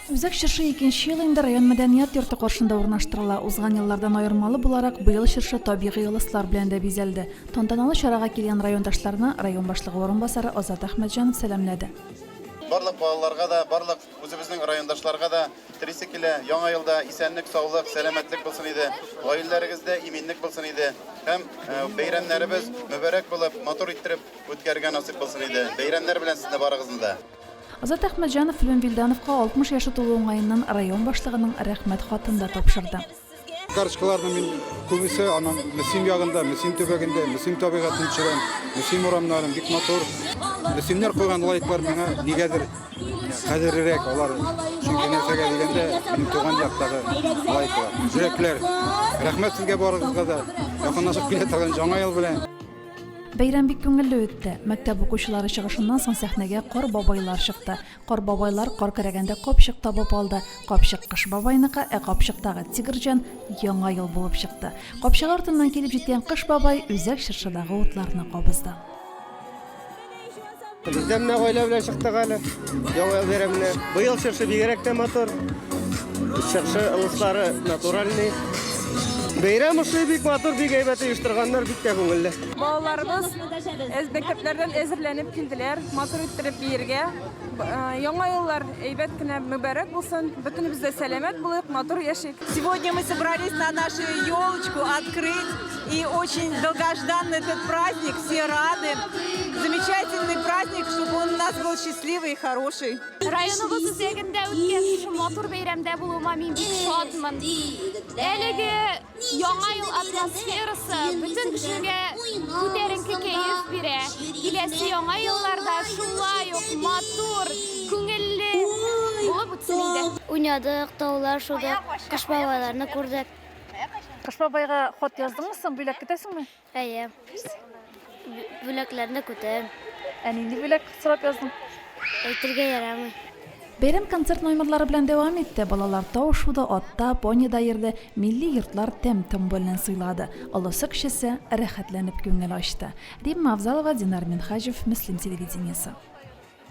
Үзәк чыршы 2-нче ел инде район мәдәният йорты каршында урнаштырыла. Узган еллардан аермалы буларак быел чыршы табигый ылыслар белән дә бизәлде. Тантаналы чарага килгән райондашларны район башлыгы орынбасары Азат Әхмәтҗанов сәламләде. Барлык балаларга да, барлык үзебезнең райондашларга да телисе килә. Яңа елда исәнлек, саулык, сәламәтлек булсын иде. Гаиләләрегездә иминлек булсын иде. Һәм бәйрәмнәребез мөбарәк булып, матур иттереп үткәргән насыйп булсын иде. Бәйрәмнәр белән сезне барыгызны да. Азат Әхмәтҗанов Филим Вилдановка 60 яшы тулу уңаеннан район башлыгының рәхмәт хатын да тапшырды. Каршыларны мин күбесе аның Мөсим ягында, Мөсим төбәгендә, Мөсим табигатын төшерәм, Мөсим урамнарын бик матур. Мөсимнәр куйган лайклар миңа нигәдер кадерлерәк алар. Чөнки нәрсәгә дигәндә минем туган яктагы лайклар. Жүрәкләр, рәхмәт сезгә барыгызга да. Якынлашып килә торган яңа ел белән. Бәйрәм бик күңелле үтте. Мәктәп укучылары чыгышыннан соң сәхнәгә кар бабайлар чыкты. Кар бабайлар кар керәгәндә капчык табып алды. Капчык кыш бабайныкы, капчыктагы Тигрҗан яңа ел булып чыкты. Капчык артыннан килеп җиткән кыш бабай үзәк чыршыдагы утларны кабызды. Бездә менә гаилә белән чыктык әле. Яңа ел бәйрәменә. Быел чыршы бигрәк тә матур. Чыршы ылыслары натуральный. Бәйрәм ошый бик матур, бик әйбәт оештырганнар, бик тә күңелле. Балаларыбыз мәктәпләрдән әзерләнеп килделәр, матур иттереп биергә. Яңа еллар әйбәт кенә мөбарәк булсын, бөтенебез дә сәламәт булыйк, матур яшик. Сегодня мы собрались на нашу елочку открыть, и очень долгожданный этот праздник, все рады. Замечательный праздник, чтобы он у нас был счастливый и хороший. Районыбыз үзәгендә үткән матур бәйрәмдә булуыма мин бик шатмын. Әлеге яңа ел атмосферасы бүтән кешегә күтәренке кәеф бирә. Киләсе яңа елларда шулай ук матур, күңелле булып үтсен иде. Уйнадык, таулар шуда, кыш бабайларны күрдек. Кыш бабайга хат яздыңмы соң, бүләк көтәсеңме? Әйе. Бүләкләрне көтәм. Ә нинди бүләк сорап яздың? Әйтергә ярамый. Бәйрәм концерт номерлары белән дәвам итте. Балалар тау-шуда, атта, понида йөрде. Милли йортлар тәм-тәм белән сыйлады. Олысы кешесе рәхәтләнеп күңел ачты. Римма Авзалова, Динар Минхаҗев, Мөслим телевидениесе.